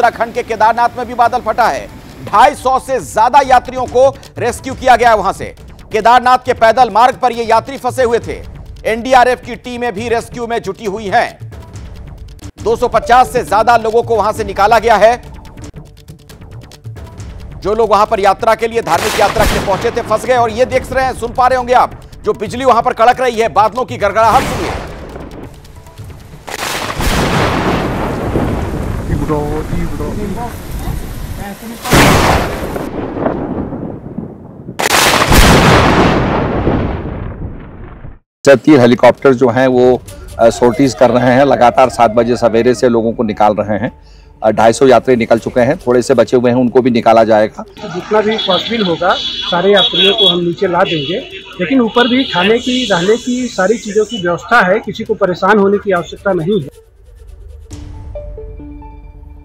उत्तराखंड के केदारनाथ में भी बादल फटा है। 250 से ज्यादा यात्रियों को रेस्क्यू किया गया है वहां से। केदारनाथ के पैदल मार्ग पर ये यात्री फंसे हुए थे। एनडीआरएफ की टीमें भी रेस्क्यू में जुटी हुई हैं। 250 से ज्यादा लोगों को वहां से निकाला गया है। जो लोग वहां पर यात्रा के लिए, धार्मिक यात्रा के लिए पहुंचे थे, फंस गए। और ये देख रहे हैं, सुन पा रहे होंगे आप, जो बिजली वहां पर कड़क रही है, बादलों की गड़गड़ाहट सुनिए। तीन हेलीकॉप्टर जो हैं वो सोर्टीज कर रहे हैं। लगातार 7 बजे सवेरे से लोगों को निकाल रहे हैं। 250 यात्री निकल चुके हैं, थोड़े से बचे हुए हैं, उनको भी निकाला जाएगा। तो जितना भी पॉसिबल होगा सारे यात्रियों को हम नीचे ला देंगे, लेकिन ऊपर भी खाने की, रहने की, सारी चीज़ों की व्यवस्था है। किसी को परेशान होने की आवश्यकता नहीं है।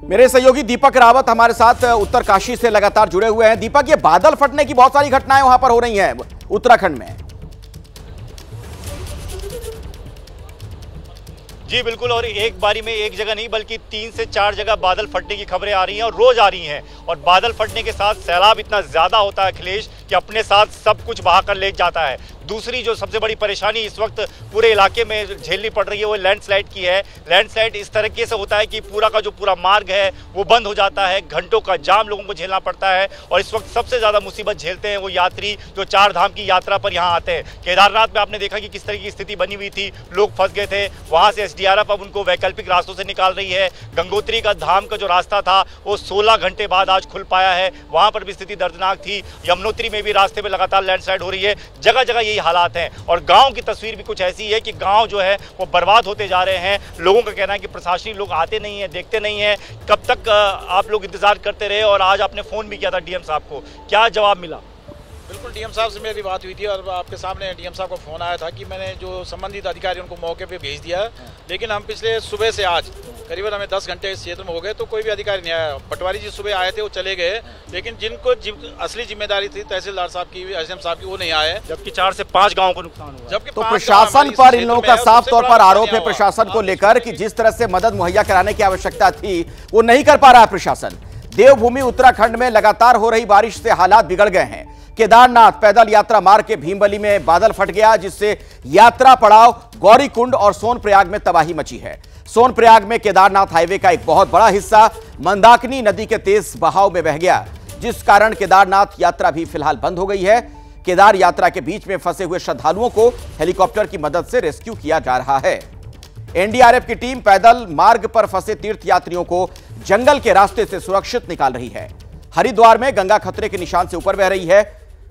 मेरे सहयोगी दीपक रावत हमारे साथ उत्तरकाशी से लगातार जुड़े हुए हैं। दीपक, ये बादल फटने की बहुत सारी घटनाएं वहां पर हो रही हैं उत्तराखंड में। जी बिल्कुल, और एक बारी में एक जगह नहीं बल्कि 3 से 4 जगह बादल फटने की खबरें आ रही हैं और रोज आ रही हैं। और बादल फटने के साथ सैलाब इतना ज्यादा होता है अखिलेश कि अपने साथ सब कुछ बहाकर ले जाता है। दूसरी जो सबसे बड़ी परेशानी इस वक्त पूरे इलाके में झेलनी पड़ रही है वो लैंडस्लाइड की है। लैंडस्लाइड इस तरीके से होता है कि पूरा का जो पूरा मार्ग है वो बंद हो जाता है, घंटों का जाम लोगों को झेलना पड़ता है। और इस वक्त सबसे ज्यादा मुसीबत झेलते हैं वो यात्री जो 4 धाम की यात्रा पर यहाँ आते हैं। केदारनाथ में आपने देखा कि किस तरह की स्थिति बनी हुई थी, लोग फंस गए थे। वहां से एसडीआरएफ अब उनको वैकल्पिक रास्तों से निकाल रही है। गंगोत्री का धाम का जो रास्ता था वो 16 घंटे बाद आज खुल पाया है, वहां पर भी स्थिति दर्दनाक थी। यमुनोत्री में भी रास्ते में लगातार लैंडस्लाइड हो रही है, जगह जगह यही हालात हैं। और गांव की तस्वीर भी कुछ ऐसी है कि गांव जो है वो बर्बाद होते जा रहे हैं। लोगों का कहना है कि प्रशासनिक लोग आते नहीं हैं, देखते नहीं हैं। कब तक आप लोग इंतजार करते रहे? और आज आपने फोन भी किया था डीएम साहब को, क्या जवाब मिला? बिल्कुल, डीएम साहब से मेरी बात हुई थी और आपके सामने डीएम साहब का फ़ोन आया था कि मैंने जो संबंधित अधिकारी उनको मौके पे भेज दिया है। लेकिन हम पिछले सुबह से आज करीबन हमें 10 घंटे इस क्षेत्र में हो गए तो कोई भी अधिकारी नहीं आया। पटवारी जी सुबह आए थे, वो चले गए, लेकिन जिनको असली जिम्मेदारी थी तहसीलदार साहब की, एसडीएम साहब की, वो नहीं आए। जबकि 4 से 5 गाँव को नुकसान हुआ। तो प्रशासन पर इन लोगों का साफ तौर पर आरोप है प्रशासन को लेकर कि जिस तरह से मदद मुहैया कराने की आवश्यकता थी वो नहीं कर पा रहा है प्रशासन। देवभूमि उत्तराखंड में लगातार हो रही बारिश से हालात बिगड़ गए हैं। केदारनाथ पैदल यात्रा मार्ग के भीमबली में बादल फट गया, जिससे यात्रा पड़ाव गौरीकुंड और सोनप्रयाग में तबाही मची है। सोनप्रयाग में केदारनाथ हाईवे का एक बहुत बड़ा हिस्सा मंदाकिनी नदी के तेज बहाव में बह गया, जिस कारण केदारनाथ यात्रा भी फिलहाल बंद हो गई है। केदार यात्रा के बीच में फंसे हुए श्रद्धालुओं को हेलीकॉप्टर की मदद से रेस्क्यू किया जा रहा है। एनडीआरएफ की टीम पैदल मार्ग पर फंसे तीर्थ यात्रियों को जंगल के रास्ते से सुरक्षित निकाल रही है। हरिद्वार में गंगा खतरे के निशान से ऊपर बह रही है।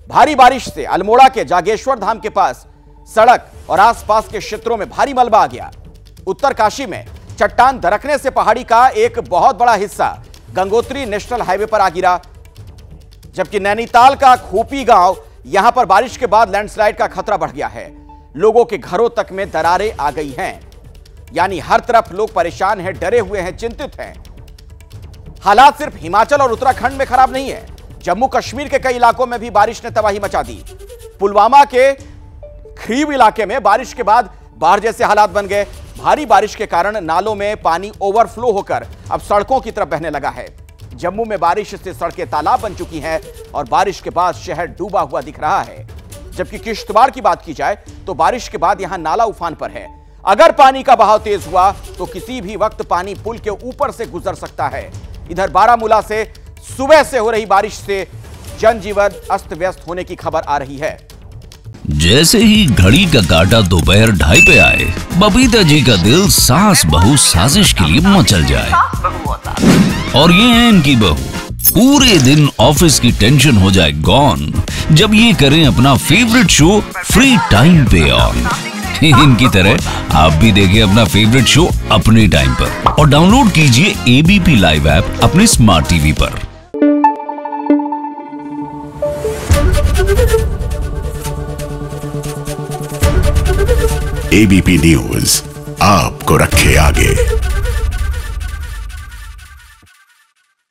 भारी बारिश से अल्मोड़ा के जागेश्वर धाम के पास सड़क और आसपास के क्षेत्रों में भारी मलबा आ गया। उत्तरकाशी में चट्टान दरकने से पहाड़ी का एक बहुत बड़ा हिस्सा गंगोत्री नेशनल हाईवे पर आ गिरा, जबकि नैनीताल का खूपी गांव, यहां पर बारिश के बाद लैंडस्लाइड का खतरा बढ़ गया है। लोगों के घरों तक में दरारें आ गई हैं, यानी हर तरफ लोग परेशान हैं, डरे हुए हैं, चिंतित हैं। हालात सिर्फ हिमाचल और उत्तराखंड में खराब नहीं है, जम्मू कश्मीर के कई इलाकों में भी बारिश ने तबाही मचा दी। पुलवामा के खरीब इलाके में बारिश के बाद बाढ़ जैसे हालात बन गए। भारी बारिश के कारण नालों में पानी ओवरफ्लो होकर अब सड़कों की तरफ बहने लगा है। जम्मू में बारिश से सड़कें तालाब बन चुकी हैं और बारिश के बाद शहर डूबा हुआ दिख रहा है। जबकि किश्तवाड़ की बात की जाए तो बारिश के बाद यहां नाला उफान पर है। अगर पानी का बहाव तेज हुआ तो किसी भी वक्त पानी पुल के ऊपर से गुजर सकता है। इधर बारामूला से सुबह से हो रही बारिश से जनजीवन अस्त व्यस्त होने की खबर आ रही है। जैसे ही घड़ी का काटा दोपहर 2:30 पे आए, बबीता जी का दिल सास बहू साजिश के लिए मचल जाए। और ये है इनकी बहू, पूरे दिन ऑफिस की टेंशन हो जाए गॉन जब ये करें अपना फेवरेट शो फ्री टाइम पे ऑन। इनकी तरह आप भी देखें अपना फेवरेट शो अपने टाइम पर और डाउनलोड कीजिए एबीपी लाइव ऐप अपने स्मार्ट टीवी पर। एबीपी न्यूज आपको रखे आगे।